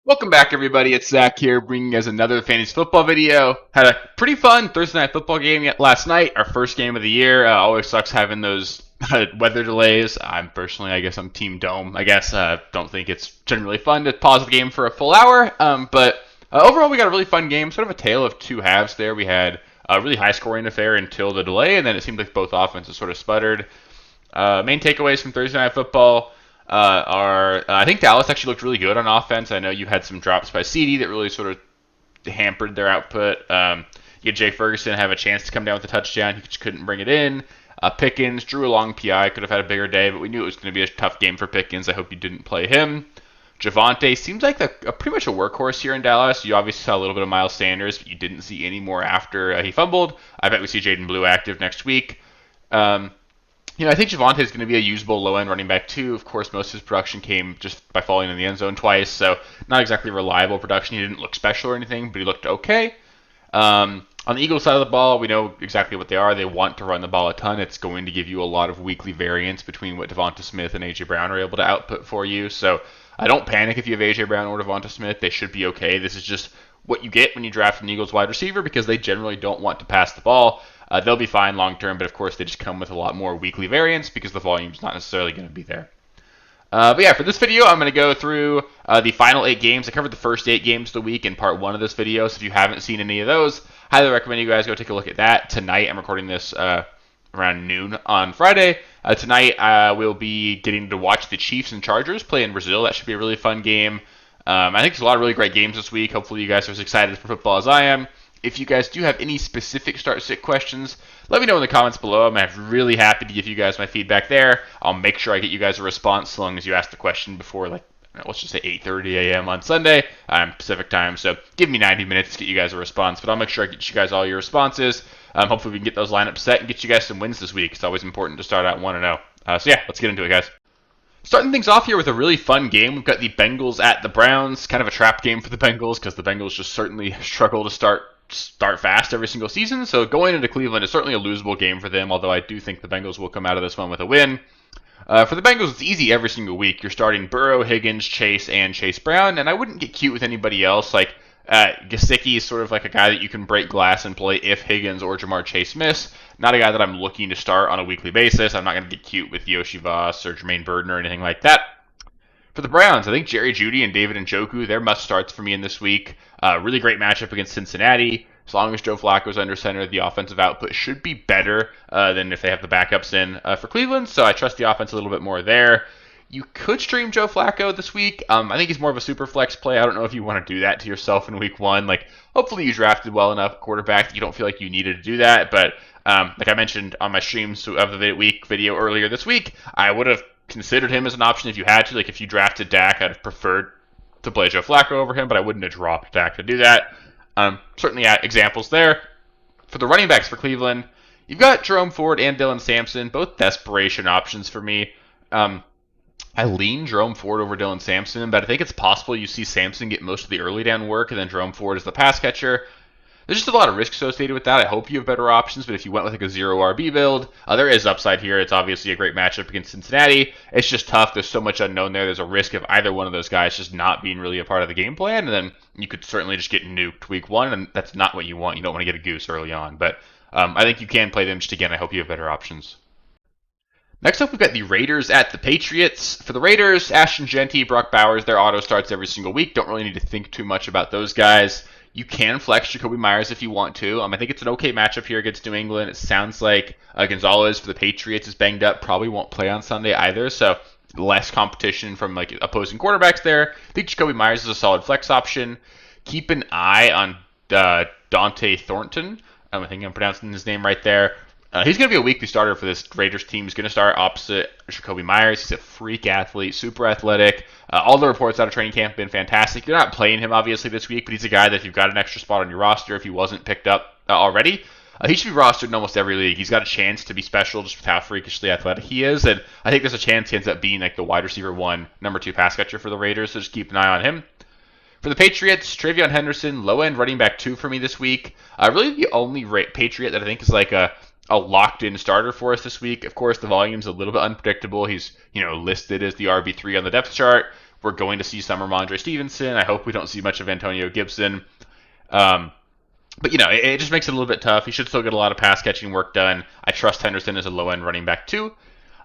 Welcome back, everybody. It's Zach here, bringing us another fantasy football video. Had a pretty fun Thursday night football game last night, our first game of the year. Always sucks having those weather delays. I guess I'm Team Dome. Don't think it's generally fun to pause the game for a full hour. But overall, we got a really fun game. Sort of a tale of two halves there. We had a really high-scoring affair until the delay, and then it seemed like both offenses sort of sputtered. Main takeaways from Thursday night football are I think Dallas actually looked really good on offense. I know you had some drops by CD that really sort of hampered their output. You had Jay Ferguson have a chance to come down with a touchdown. He just couldn't bring it in. Pickens drew a long PI, could have had a bigger day, but we knew it was going to be a tough game for Pickens. I hope you didn't play him. Javonte seems like pretty much a workhorse here in Dallas. You obviously saw a little bit of Miles Sanders, but you didn't see any more after he fumbled. I bet we see Jaden Blue active next week. I think Javonte is going to be a usable low-end running back too. Of course, most of his production came just by falling in the end zone twice, so not exactly reliable production. He didn't look special or anything, but he looked okay. On the Eagles side of the ball, we know exactly what they are. They want to run the ball a ton. It's going to give you a lot of weekly variance between what Devonta Smith and A.J. Brown are able to output for you. So I don't panic if you have A.J. Brown or Devonta Smith. They should be okay. This is just what you get when you draft an Eagles wide receiver because they generally don't want to pass the ball. They'll be fine long term, but of course they just come with a lot more weekly variance because the volume's not necessarily going to be there. For this video, I'm going to go through the final 8 games. I covered the first 8 games of the week in part 1 of this video, so if you haven't seen any of those, highly recommend you guys go take a look at that. Tonight, I'm recording this around noon on Friday. Tonight, we'll be getting to watch the Chiefs and Chargers play in Brazil. That should be a really fun game. I think there's a lot of really great games this week. Hopefully you guys are as excited for football as I am. If you guys do have any specific start-sit questions, let me know in the comments below. I'm really happy to give you guys my feedback there. I'll make sure I get you guys a response so long as you ask the question before, let's just say 8:30 a.m. on Sunday Pacific time. So give me 90 minutes to get you guys a response, but I'll make sure I get you guys all your responses. Hopefully we can get those lineups set and get you guys some wins this week. It's always important to start out 1-0. Let's get into it, guys. Starting things off here with a really fun game. We've got the Bengals at the Browns. Kind of a trap game for the Bengals because the Bengals just certainly struggle to start fast every single season. So going into Cleveland is certainly a losable game for them, although I do think the Bengals will come out of this one with a win. For the Bengals, it's easy every single week. You're starting Burrow, Higgins, Chase, and Chase Brown, and I wouldn't get cute with anybody else. Gesicki is sort of like a guy that you can break glass and play if Higgins or Jamar Chase miss. Not a guy that I'm looking to start on a weekly basis. I'm not going to get cute with Yoshi Voss or Jermaine Burton or anything like that. For the Browns, I think Jerry Jeudy and David Njoku, they're must-starts for me in this week. Really great matchup against Cincinnati. As long as Joe Flacco's under center, the offensive output should be better than if they have the backups in for Cleveland, so I trust the offense a little bit more there. You could stream Joe Flacco this week. I think he's more of a super flex play. I don't know if you want to do that to yourself in week 1. Hopefully you drafted well enough quarterback that you don't feel like you needed to do that, but like I mentioned on my streams of the week video earlier this week, I would have considered him as an option if you had to. If you drafted Dak, I'd have preferred to play Joe Flacco over him, but I wouldn't have dropped Dak to do that. Certainly examples there. For the running backs for Cleveland, you've got Jerome Ford and Dylan Sampson, both desperation options for me. I lean Jerome Ford over Dylan Sampson, but I think it's possible you see Sampson get most of the early down work, and then Jerome Ford is the pass catcher. There's just a lot of risk associated with that. I hope you have better options, but if you went with a 0 RB build, there is upside here. It's obviously a great matchup against Cincinnati. It's just tough. There's so much unknown there. There's a risk of either one of those guys just not being really a part of the game plan, and then you could certainly just get nuked week 1, and that's not what you want. You don't want to get a goose early on, but I think you can play them. Just again, I hope you have better options. Next up, we've got the Raiders at the Patriots. For the Raiders, Ashton Genty, Brock Bowers, their auto starts every single week. Don't really need to think too much about those guys. You can flex Jacoby Myers if you want to. I think it's an okay matchup here against New England. It sounds like Gonzalez for the Patriots is banged up. Probably won't play on Sunday either, so less competition from opposing quarterbacks there. I think Jacoby Myers is a solid flex option. Keep an eye on Dante Thornton. I think I'm pronouncing his name right there. He's going to be a weekly starter for this Raiders team. He's going to start opposite Jacoby Myers. He's a freak athlete, super athletic. All the reports out of training camp have been fantastic. You're not playing him, obviously, this week, but he's a guy that if you've got an extra spot on your roster, if he wasn't picked up already, he should be rostered in almost every league. He's got a chance to be special just with how freakishly athletic he is, and I think there's a chance he ends up being the wide receiver 1, number 2 pass catcher for the Raiders, so just keep an eye on him. For the Patriots, Travion Henderson, low-end running back 2 for me this week. Really the only Patriot that I think is a locked-in starter for us this week. Of course, the volume's a little bit unpredictable. He's, listed as the RB3 on the depth chart. We're going to see some Ramondre Stevenson. I hope we don't see much of Antonio Gibson. Um, but, it just makes it a little bit tough. He should still get a lot of pass catching work done. I trust Henderson as a low end running back too.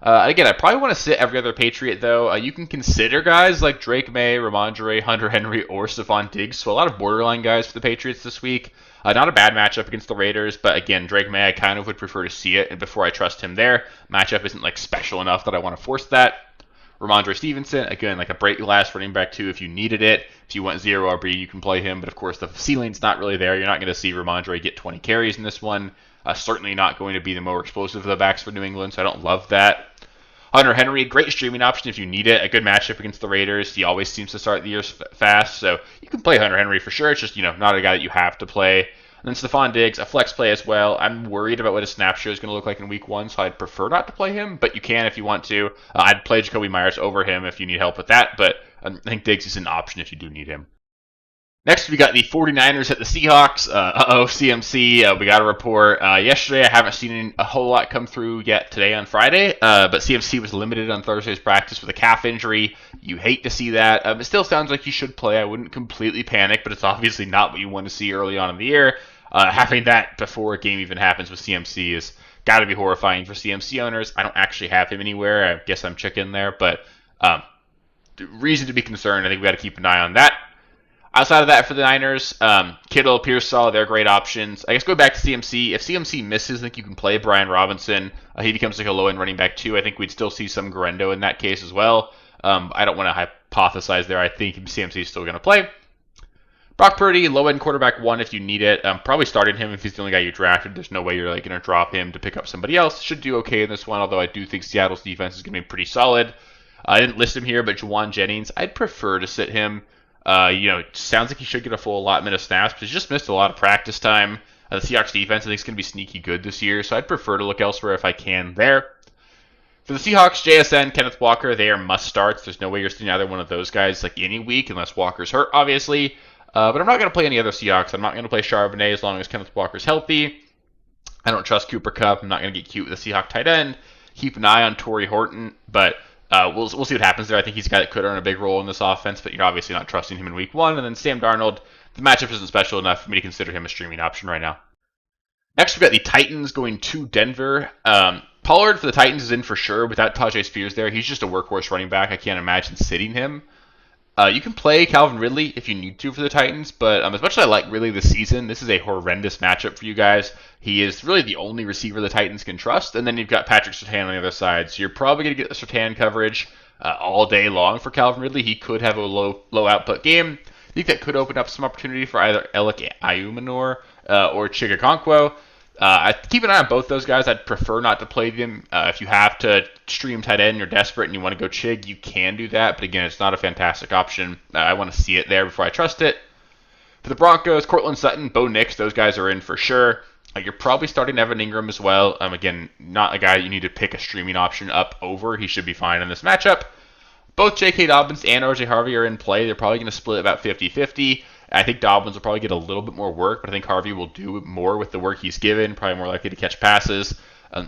Again, I probably want to sit every other Patriot, though. You can consider guys like Drake May, Ramondre, Hunter Henry, or Stephon Diggs. So a lot of borderline guys for the Patriots this week. Not a bad matchup against the Raiders, but again, Drake May, I kind of would prefer to see it, and before I trust him there, matchup isn't like special enough that I want to force that. Ramondre Stevenson, again, like a break glass running back too if you needed it. If you want 0 RB, you can play him, but of course the ceiling's not really there. You're not going to see Ramondre get 20 carries in this one. Certainly not going to be the more explosive of the backs for New England, so I don't love that. Hunter Henry, great streaming option if you need it. A good matchup against the Raiders. He always seems to start the year fast, so you can play Hunter Henry for sure. It's just, not a guy that you have to play. And then Stephon Diggs, a flex play as well. I'm worried about what his snap share is going to look like in week 1, so I'd prefer not to play him, but you can if you want to. I'd play Jacoby Myers over him if you need help with that, but I think Diggs is an option if you do need him. Next, we got the 49ers at the Seahawks. CMC, we got a report. Yesterday, I haven't seen a whole lot come through yet today on Friday, but CMC was limited on Thursday's practice with a calf injury. You hate to see that. It still sounds like he should play. I wouldn't completely panic, but it's obviously not what you want to see early on in the year. Having that before a game even happens with CMC is got to be horrifying for CMC owners. I don't actually have him anywhere. I guess I'm chicken there, but reason to be concerned. I think we got to keep an eye on that. Outside of that, for the Niners, Kittle, Pearsall, they're great options. I guess go back to CMC. If CMC misses, I think you can play Brian Robinson. He becomes like a low-end running back too. I think we'd still see some Garendo in that case as well. I don't want to hypothesize there. I think CMC is still going to play. Brock Purdy, low-end quarterback 1 if you need it. Probably starting him if he's the only guy you drafted. There's no way you're going to drop him to pick up somebody else. Should do okay in this one, although I do think Seattle's defense is going to be pretty solid. I didn't list him here, but Juwan Jennings, I'd prefer to sit him. It sounds like he should get a full allotment of snaps, but he's just missed a lot of practice time. The Seahawks defense, I think, is going to be sneaky good this year, so I'd prefer to look elsewhere if I can there. For the Seahawks, JSN, Kenneth Walker, they are must-starts. There's no way you're sitting either one of those guys any week, unless Walker's hurt, obviously. But I'm not going to play any other Seahawks. I'm not going to play Charbonnet as long as Kenneth Walker's healthy. I don't trust Cooper Kupp. I'm not going to get cute with the Seahawk tight end. Keep an eye on Torrey Horton, but we'll see what happens there. I think he's a guy that could earn a big role in this offense, but you're obviously not trusting him in week 1. And then Sam Darnold, the matchup isn't special enough for me to consider him a streaming option right now. Next, we've got the Titans going to Denver. Pollard for the Titans is in for sure. Without Tajay Spears there, he's just a workhorse running back. I can't imagine sitting him. You can play Calvin Ridley if you need to for the Titans, but as much as I like Ridley this season, this is a horrendous matchup for you guys. He is really the only receiver the Titans can trust, and then you've got Patrick Surtain on the other side, so you're probably going to get the Surtain coverage all day long for Calvin Ridley. He could have a low output game. I think that could open up some opportunity for either Alec Ayumanor or Chigakonkwo. Keep an eye on both those guys. I'd prefer not to play them. If you have to stream tight end, you're desperate, and you want to go Chig, you can do that. But again, it's not a fantastic option. I want to see it there before I trust it. For the Broncos, Cortland Sutton, Bo Nix, those guys are in for sure. You're probably starting Evan Ingram as well. Again, not a guy you need to pick a streaming option up over. He should be fine in this matchup. Both J.K. Dobbins and O.J. Harvey are in play. They're probably going to split about 50-50. I think Dobbins will probably get a little bit more work, but I think Harvey will do more with the work he's given, probably more likely to catch passes.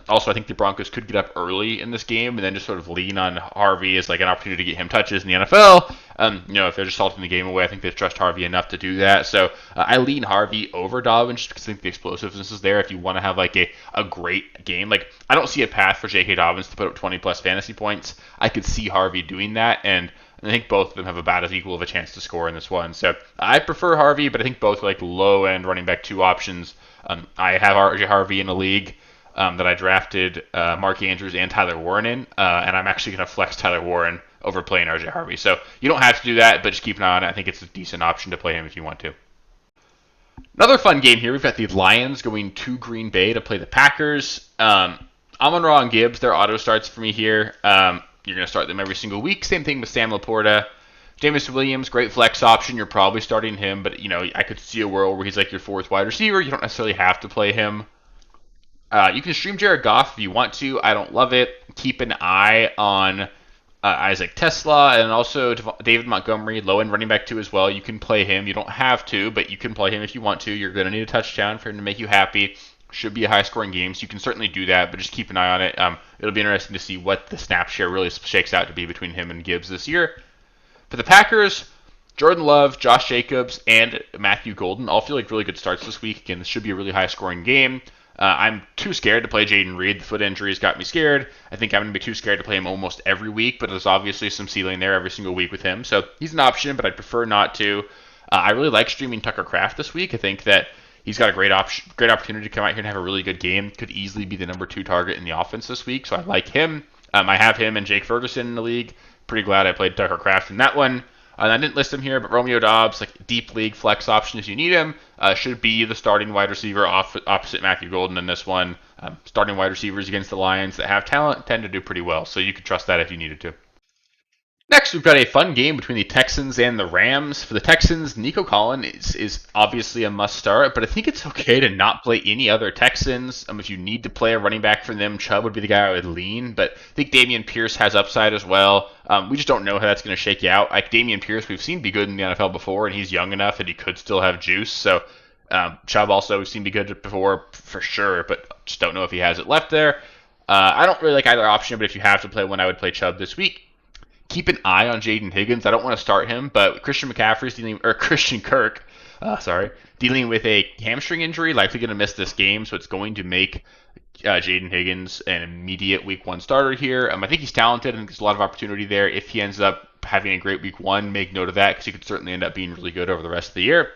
Also, I think the Broncos could get up early in this game and then just sort of lean on Harvey as an opportunity to get him touches in the NFL. If they're just salting the game away, I think they trust Harvey enough to do that. So I lean Harvey over Dobbins just because I think the explosiveness is there if you want to have a great game. I don't see a path for J.K. Dobbins to put up 20-plus fantasy points. I could see Harvey doing that, and I think both of them have about as equal of a chance to score in this one. So I prefer Harvey, but I think both are low-end running back 2 options. I have RJ Harvey in a league that I drafted Mark Andrews and Tyler Warren in, and I'm actually going to flex Tyler Warren over playing RJ Harvey. So you don't have to do that, but just keep an eye on it. I think it's a decent option to play him if you want to. Another fun game here. We've got the Lions going to Green Bay to play the Packers. Amon-Ra and Gibbs, they're auto starts for me here. You're going to start them every single week. Same thing with Sam Laporta. Jameson Williams, great flex option. You're probably starting him, but I could see a world where he's your 4th wide receiver. You don't necessarily have to play him. You can stream Jared Goff if you want to. I don't love it. Keep an eye on Isaac Tesla and also David Montgomery, low-end running back 2 as well. You can play him. You don't have to, but you can play him if you want to. You're going to need a touchdown for him to make you happy. Should be a high-scoring game, so you can certainly do that, but just keep an eye on it. It'll be interesting to see what the snap share really shakes out to be between him and Gibbs this year. For the Packers, Jordan Love, Josh Jacobs, and Matthew Golden all feel like really good starts this week. Again, this should be a really high-scoring game. I'm too scared to play Jaden Reed. The foot injuries got me scared. I think I'm going to be too scared to play him almost every week, but there's obviously some ceiling there every single week with him. So he's an option, but I'd prefer not to. I really like streaming Tucker Kraft this week. I think that he's got a great opportunity to come out here and have a really good game. Could easily be the number 2 target in the offense this week, so I like him. I have him and Jake Ferguson in the league. Pretty glad I played Tucker Kraft in that one. And I didn't list him here, but Romeo Dobbs, like deep league flex option if you need him, should be the starting wide receiver opposite Matthew Golden in this one. Starting wide receivers against the Lions that have talent tend to do pretty well, so you could trust that if you needed to. Next, we've got a fun game between the Texans and the Rams. For the Texans, Nico Collins is obviously a must-start, but I think it's okay to not play any other Texans. If you need to play a running back for them, Chubb would be the guy I would lean, but I think Dameon Pierce has upside as well. We just don't know how that's going to shake you out. Like Dameon Pierce, we've seen be good in the NFL before, and he's young enough that he could still have juice. So Chubb also we've seen be good before for sure, but just don't know if he has it left there. I don't really like either option, but if you have to play one, I would play Chubb this week. Keep an eye on Jaden Higgins. I don't want to start him, but Christian Kirk, dealing with a hamstring injury, likely going to miss this game, so it's going to make Jaden Higgins an immediate Week 1 starter here. I think he's talented. I think there's a lot of opportunity there. If he ends up having a great Week 1, make note of that because he could certainly end up being really good over the rest of the year.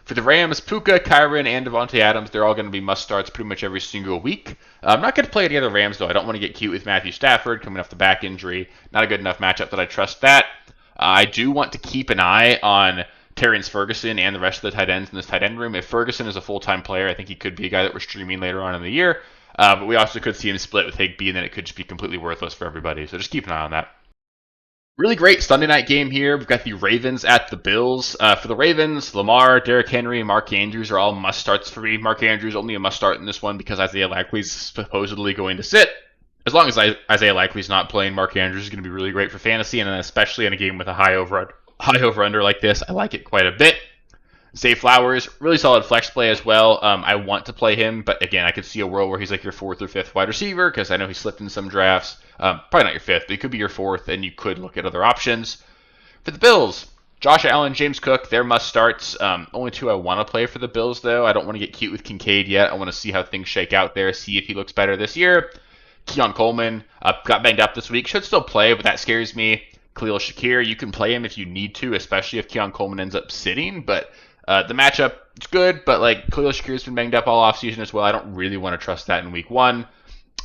For the Rams, Puka, Kyren, and Devontae Adams, they're all going to be must-starts pretty much every single week. I'm not going to play any other Rams, though. I don't want to get cute with Matthew Stafford coming off the back injury. Not a good enough matchup that I trust that. I do want to keep an eye on Terrence Ferguson and the rest of the tight ends in this tight end room. If Ferguson is a full-time player, I think he could be a guy that we're streaming later on in the year. But we also could see him split with Higbee, and then it could just be completely worthless for everybody. So just keep an eye on that. Really great Sunday night game here. We've got the Ravens at the Bills. For the Ravens, Lamar, Derrick Henry, and Mark Andrews are all must-starts for me. Mark Andrews only a must-start in this one because Isaiah Likely's supposedly going to sit. As long as Isaiah Likely's not playing, Mark Andrews is going to be really great for fantasy, and then especially in a game with a high over-under like this, I like it quite a bit. Zay Flowers, really solid flex play as well. I want to play him, but again, I could see a world where he's like your 4th or 5th wide receiver because I know he slipped in some drafts. Probably not your 5th, but he could be your 4th, and you could look at other options. For the Bills, Josh Allen, James Cook, they're must-starts. Only 2 I want to play for the Bills, though. I don't want to get cute with Kincaid yet. I want to see how things shake out there, see if he looks better this year. Keon Coleman got banged up this week. Should still play, but that scares me. Khalil Shakir, you can play him if you need to, especially if Keon Coleman ends up sitting, but the matchup is good, but like Khalil Shakir's been banged up all offseason as well. I don't really want to trust that in Week 1.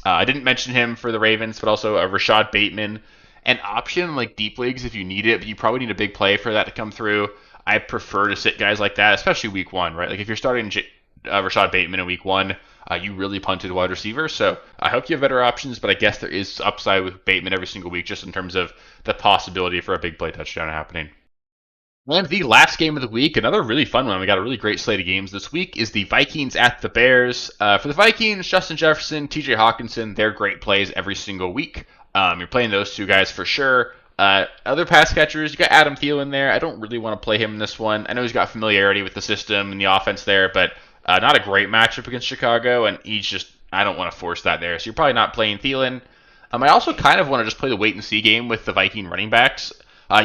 I didn't mention him for the Ravens, but also Rashad Bateman. An option like deep leagues if you need it, but you probably need a big play for that to come through. I prefer to sit guys like that, especially Week 1, right? Like if you're starting Rashad Bateman in Week 1, you really punted wide receiver. So I hope you have better options, but I guess there is upside with Bateman every single week just in terms of the possibility for a big play touchdown happening. And the last game of the week, another really fun one. We got a really great slate of games this week, is the Vikings at the Bears. For the Vikings, Justin Jefferson, TJ Hawkinson, they're great plays every single week. You're playing those 2 guys for sure. Other pass catchers, you got Adam Thielen there. I don't really want to play him in this one. I know he's got familiarity with the system and the offense there, but not a great matchup against Chicago, and I don't want to force that there. So you're probably not playing Thielen. I also kind of want to just play the wait-and-see game with the Viking running backs.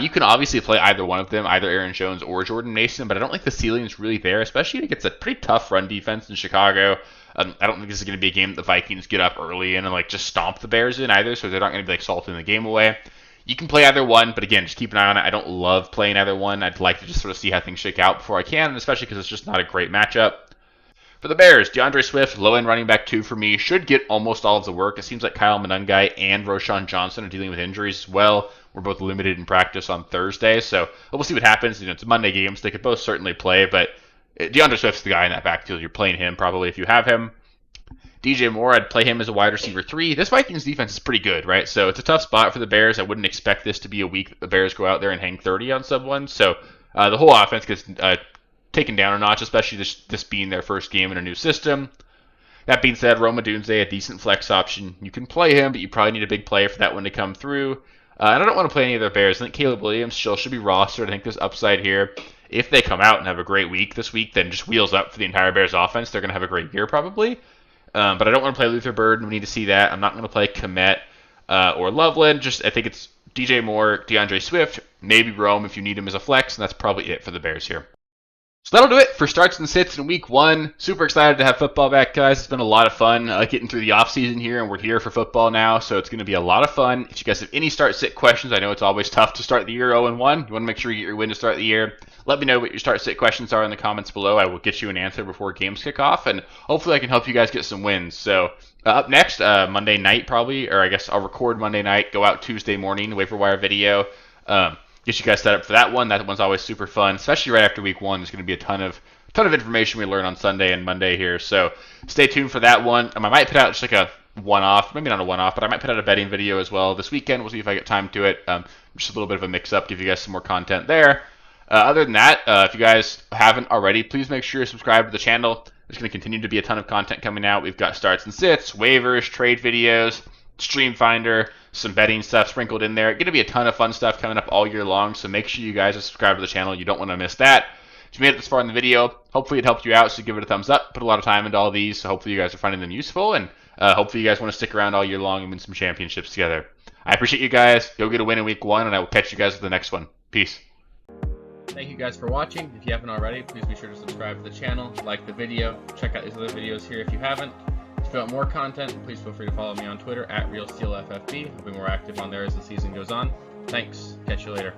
You can obviously play either one of them, either Aaron Jones or Jordan Mason, but I don't think the ceiling is really there, especially against a pretty tough run defense in Chicago. I don't think this is going to be a game that the Vikings get up early and like just stomp the Bears in either, so they're not going to be like salting the game away. You can play either one, but again, just keep an eye on it. I don't love playing either one. I'd like to just sort of see how things shake out before I can, especially because it's just not a great matchup. For the Bears, DeAndre Swift, low-end running back 2 for me, should get almost all of the work. It seems like Kyle Monangai and Roschon Johnson are dealing with injuries as well. We're both limited in practice on Thursday, so we'll see what happens. It's a Monday game, so they could both certainly play, but DeAndre Swift's the guy in that backfield. You're playing him probably if you have him. DJ Moore, I'd play him as a wide receiver 3. This Vikings defense is pretty good, right? So it's a tough spot for the Bears. I wouldn't expect this to be a week that the Bears go out there and hang 30 on someone. So the whole offense gets taken down a notch, especially this being their first game in a new system. That being said, Rome Odunze, a decent flex option. You can play him, but you probably need a big play for that one to come through. And I don't want to play any of the Bears. I think Caleb Williams still should be rostered. I think there's upside here. If they come out and have a great week this week, then just wheels up for the entire Bears offense. They're going to have a great year probably. But I don't want to play Luther Bird. We need to see that. I'm not going to play Kmet or Loveland. I think it's DJ Moore, DeAndre Swift, maybe Rome if you need him as a flex, and that's probably it for the Bears here. So that'll do it for starts and sits in week 1. Super excited to have football back, guys. It's been a lot of fun. I like getting through the offseason here, and we're here for football now, so it's going to be a lot of fun. If you guys have any start-sit questions, I know it's always tough to start the year 0-1. You want to make sure you get your win to start the year. Let me know what your start-sit questions are in the comments below. I will get you an answer before games kick off, and hopefully I can help you guys get some wins. So up next, Monday night probably, or I guess I'll record Monday night, go out Tuesday morning, waiver wire video. Get you guys set up for that one. That one's always super fun, especially right after week 1. There's going to be a ton of information we learn on Sunday and Monday here. So stay tuned for that one. I might put out just like a one-off, maybe not a one-off, but I might put out a betting video as well this weekend. We'll see if I get time to it. Just a little bit of a mix-up, give you guys some more content there. Other than that, if you guys haven't already, please make sure you subscribe to the channel. There's going to continue to be a ton of content coming out. We've got starts and sits, waivers, trade videos, Stream Finder, some betting stuff sprinkled in there. Going to be a ton of fun stuff coming up all year long, so make sure you guys are subscribed to the channel. You don't want to miss that. If you made it this far in the video, hopefully it helped you out, so give it a thumbs up. Put a lot of time into all these, so hopefully you guys are finding them useful, and hopefully you guys want to stick around all year long and win some championships together. I appreciate you guys. Go get a win in week 1, and I will catch you guys with the next one. Peace. Thank you guys for watching. If you haven't already, please be sure to subscribe to the channel, like the video, check out these other videos here if you haven't. If you want more content, please feel free to follow me on Twitter at RealSteelFFB. I'll be more active on there as the season goes on. Thanks. Catch you later.